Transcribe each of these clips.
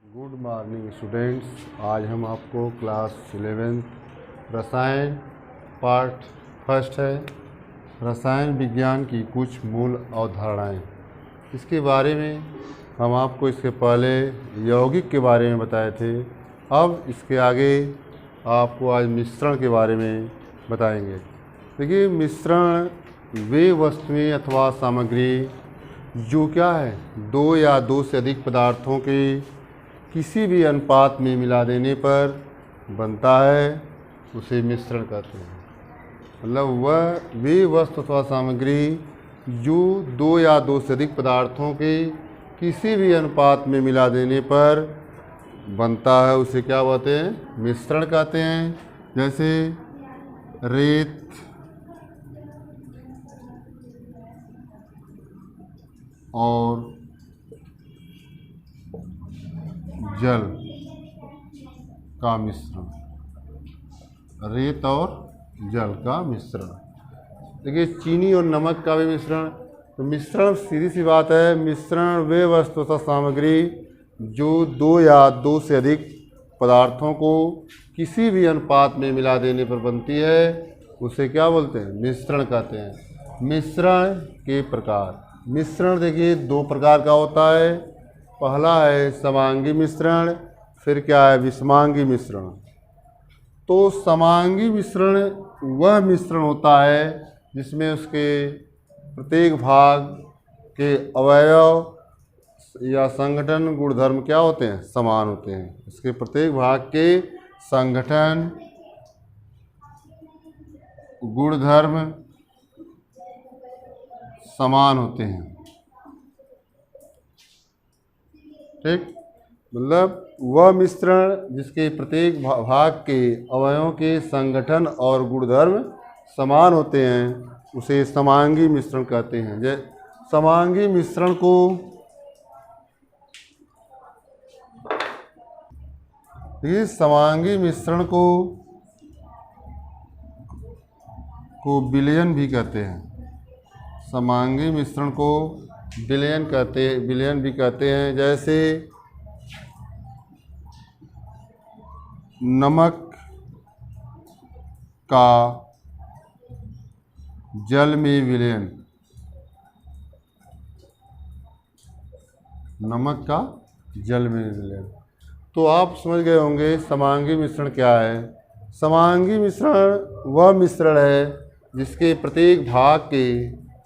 Good morning students. आज हम आपको क्लास 11 रसायन पार्ट फर्स्ट है, रसायन विज्ञान की कुछ मूल अवधारणाएं। इसके बारे में हम आपको इसके पहले यौगिक के बारे में बताए थे। अब इसके आगे आपको आज मिश्रण के बारे में बताएंगे। देखिए, मिश्रण वे वस्तुएं अथवा सामग्री जो क्या है, दो या दो से अधिक पदार्थों के किसी भी अनुपात में मिला देने पर बनता है, उसे मिश्रण कहते हैं। मतलब वह वे वस्तु अथवा सामग्री जो दो या दो से अधिक पदार्थों के किसी भी अनुपात में मिला देने पर बनता है, उसे क्या कहते हैं, मिश्रण कहते हैं। जैसे रेत, और जल का मिश्रण, रेत और जल का मिश्रण। देखिए, चीनी और नमक का भी मिश्रण। तो मिश्रण सीधी सी बात है, मिश्रण वे वस्तु तथा सामग्री जो दो या दो से अधिक पदार्थों को किसी भी अनुपात में मिला देने पर बनती है, उसे क्या बोलते हैं, मिश्रण कहते हैं। मिश्रण के प्रकार। मिश्रण देखिए दो प्रकार का होता है। पहला है समांगी मिश्रण, फिर क्या है, विषमांगी मिश्रण। तो समांगी मिश्रण वह मिश्रण होता है जिसमें उसके प्रत्येक भाग के अवयव या संगठन गुणधर्म क्या होते हैं, समान होते हैं। इसके प्रत्येक भाग के संगठन गुणधर्म समान होते हैं। ठीक, मतलब वह मिश्रण जिसके प्रत्येक भाग के अवयवों के संगठन और गुणधर्म समान होते हैं, उसे समांगी मिश्रण कहते हैं। समांगी मिश्रण को विलयन भी कहते हैं। समांगी मिश्रण को विलयन भी कहते हैं। जैसे नमक का जल में विलयन, नमक का जल में विलयन। तो आप समझ गए होंगे समांगी मिश्रण क्या है। समांगी मिश्रण वह मिश्रण है जिसके प्रत्येक भाग के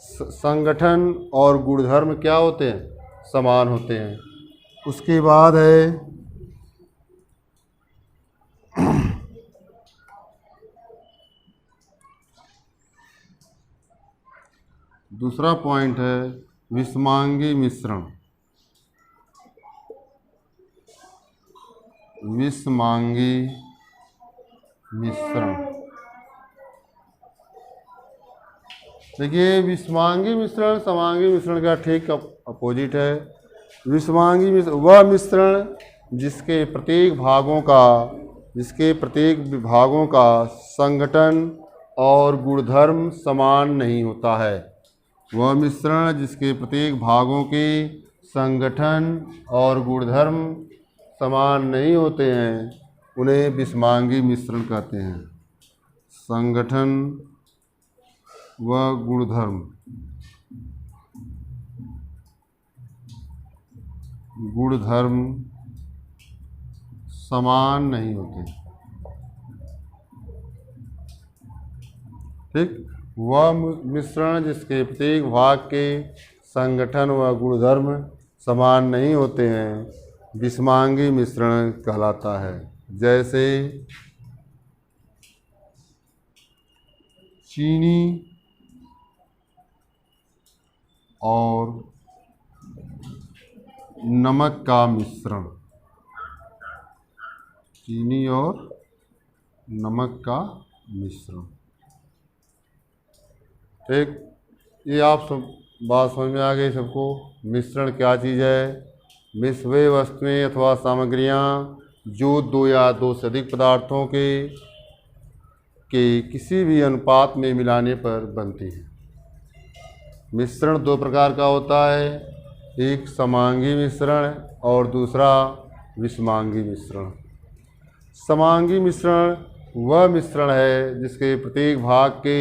संगठन और गुणधर्म क्या होते हैं, समान होते हैं। उसके बाद है दूसरा पॉइंट है विषमांगी मिश्रण। विषमांगी मिश्रण, देखिए विषमांगी मिश्रण समांगी मिश्रण का ठीक अपोजिट है। विषमांगी मिश्रण वह मिश्रण जिसके प्रत्येक भागों का संगठन और गुणधर्म समान नहीं होता है। वह मिश्रण जिसके प्रत्येक भागों के संगठन और गुणधर्म समान नहीं होते हैं, उन्हें विषमांगी मिश्रण कहते हैं। संगठन व गुणधर्म समान नहीं होते। ठीक, वह मिश्रण जिसके प्रत्येक भाग के संगठन व गुणधर्म समान नहीं होते हैं, विषमांगी मिश्रण कहलाता है। जैसे चीनी और नमक का मिश्रण, चीनी और नमक का मिश्रण। ठीक, ये आप सब बात समझ में आ गई सबको। मिश्रण क्या चीज़ है। वे वस्तुएं अथवा सामग्रियां जो दो या दो से अधिक पदार्थों के किसी भी अनुपात में मिलाने पर बनती है। मिश्रण दो प्रकार का होता है, एक समांगी मिश्रण और दूसरा विषमांगी मिश्रण। समांगी मिश्रण वह मिश्रण है जिसके प्रत्येक भाग के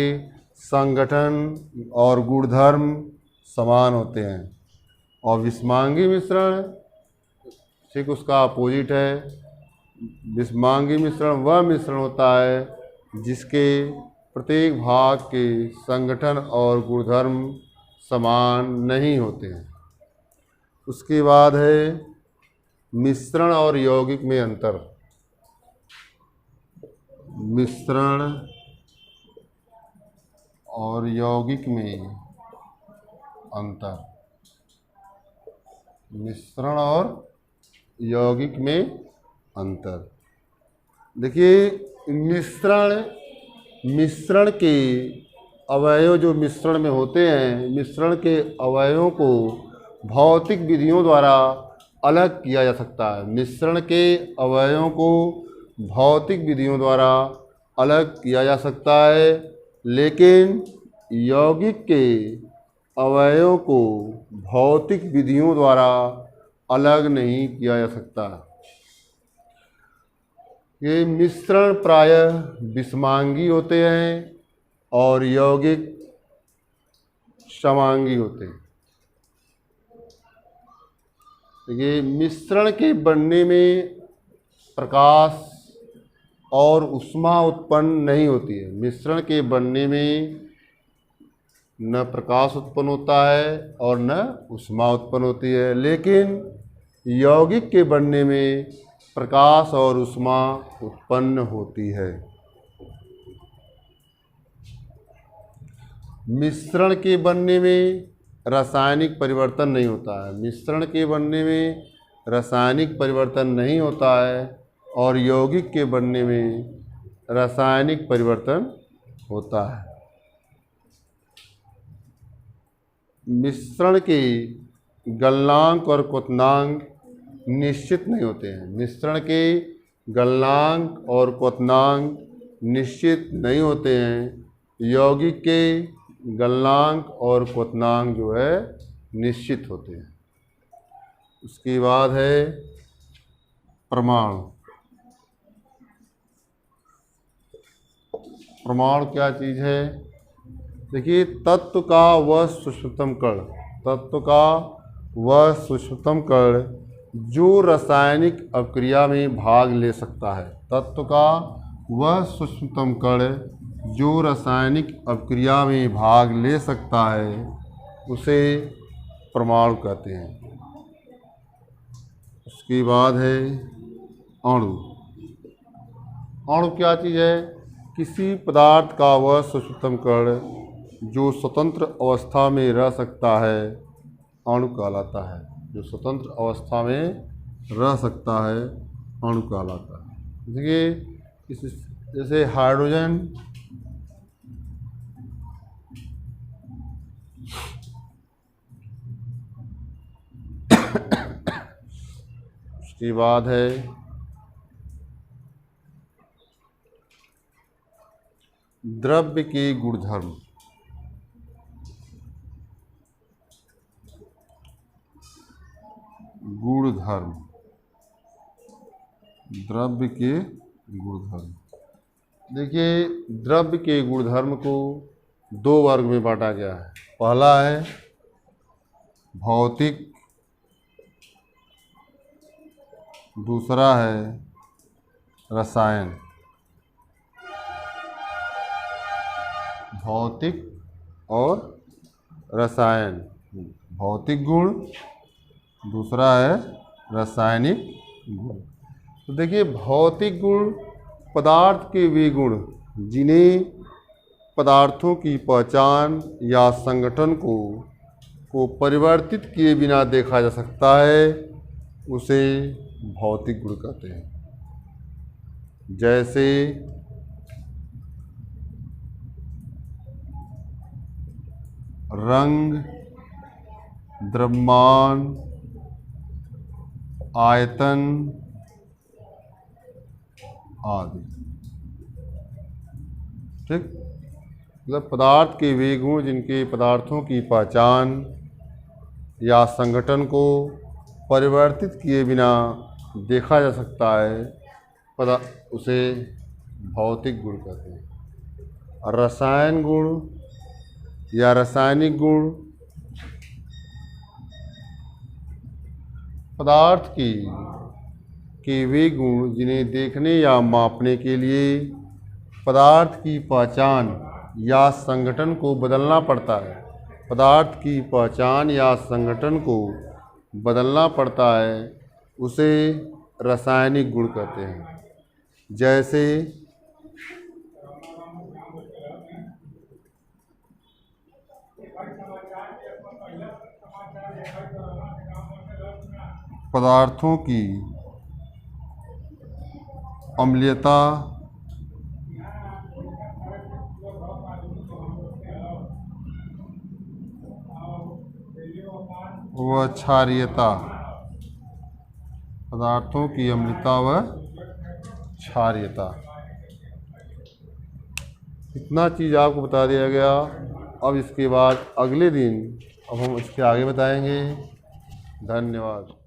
संगठन और गुणधर्म समान होते हैं, और विषमांगी मिश्रण ठीक उसका अपोजिट है। विषमांगी मिश्रण वह मिश्रण होता है जिसके प्रत्येक भाग के संगठन और गुणधर्म समान नहीं होते हैं। उसके बाद है मिश्रण और यौगिक में अंतर। मिश्रण और यौगिक में अंतर। मिश्रण और यौगिक में अंतर। देखिए, मिश्रण के अवयव जो मिश्रण में होते हैं, मिश्रण के अवयवों को भौतिक विधियों द्वारा अलग किया जा सकता है। मिश्रण के अवयवों को भौतिक विधियों द्वारा अलग किया जा सकता है, लेकिन यौगिक के अवयवों को भौतिक विधियों द्वारा अलग नहीं किया जा सकता। ये मिश्रण प्रायः विषमांगी होते हैं और यौगिक समांगी होते हैं। ये मिश्रण के बनने में प्रकाश और ऊष्मा उत्पन्न नहीं होती है। मिश्रण के बनने में न प्रकाश उत्पन्न होता है और न ऊष्मा उत्पन्न होती है, लेकिन यौगिक के बनने में प्रकाश और ऊष्मा उत्पन्न होती है। मिश्रण के बनने में रासायनिक परिवर्तन नहीं होता है। मिश्रण के बनने में रासायनिक परिवर्तन नहीं होता है और यौगिक के बनने में रासायनिक परिवर्तन होता है। मिश्रण के गलनांक और क्वथनांक निश्चित नहीं होते हैं। मिश्रण के गलनांक और क्वथनांक निश्चित नहीं होते हैं। यौगिक के गलनांक और क्वथनांक जो है निश्चित होते हैं। उसके बाद है परमाणु। परमाणु क्या चीज़ है? देखिए, तत्व का वह सूक्ष्मतम कण, तत्व का वह सूक्ष्मतम कण जो रासायनिक अभिक्रिया में भाग ले सकता है। तत्व का वह सूक्ष्मतम कण जो रासायनिक अभिक्रिया में भाग ले सकता है उसे परमाणु कहते हैं। उसके बाद है अणु। अणु क्या चीज़ है? किसी पदार्थ का वह सूक्ष्मतम कण जो स्वतंत्र अवस्था में रह सकता है अणु कहलाता है। जो स्वतंत्र अवस्था में रह सकता है अणु कहलाता है। देखिए, जैसे हाइड्रोजन, उसके बाद है द्रव्य के गुणधर्म। गुणधर्म, द्रव्य के गुणधर्म। देखिए, द्रव्य के गुणधर्म को दो वर्ग में बांटा गया है। पहला है भौतिक, दूसरा है रसायन। भौतिक और रसायन, भौतिक गुण, दूसरा है रासायनिक गुण। तो देखिए, भौतिक गुण पदार्थ के वे गुण जिन्हें पदार्थों की पहचान या संगठन को परिवर्तित किए बिना देखा जा सकता है उसे भौतिक गुण कहते हैं। जैसे रंग, द्रव्यमान, आयतन आदि। ठीक, मतलब पदार्थ के वे गुण जिनके पदार्थों की पहचान या संगठन को परिवर्तित किए बिना देखा जा सकता है उसे भौतिक गुण कहते हैं। और रसायन गुण या रासायनिक गुण पदार्थ के वे गुण जिन्हें देखने या मापने के लिए पदार्थ की पहचान या संगठन को बदलना पड़ता है। पदार्थ की पहचान या संगठन को बदलना पड़ता है, उसे रासायनिक गुण कहते हैं। जैसे पदार्थों की अम्लीयता व क्षारीयता, पदार्थों की अम्लता व क्षारीयता, इतना चीज़ आपको बता दिया गया। अब इसके बाद अगले दिन अब हम इसके आगे बताएंगे। धन्यवाद।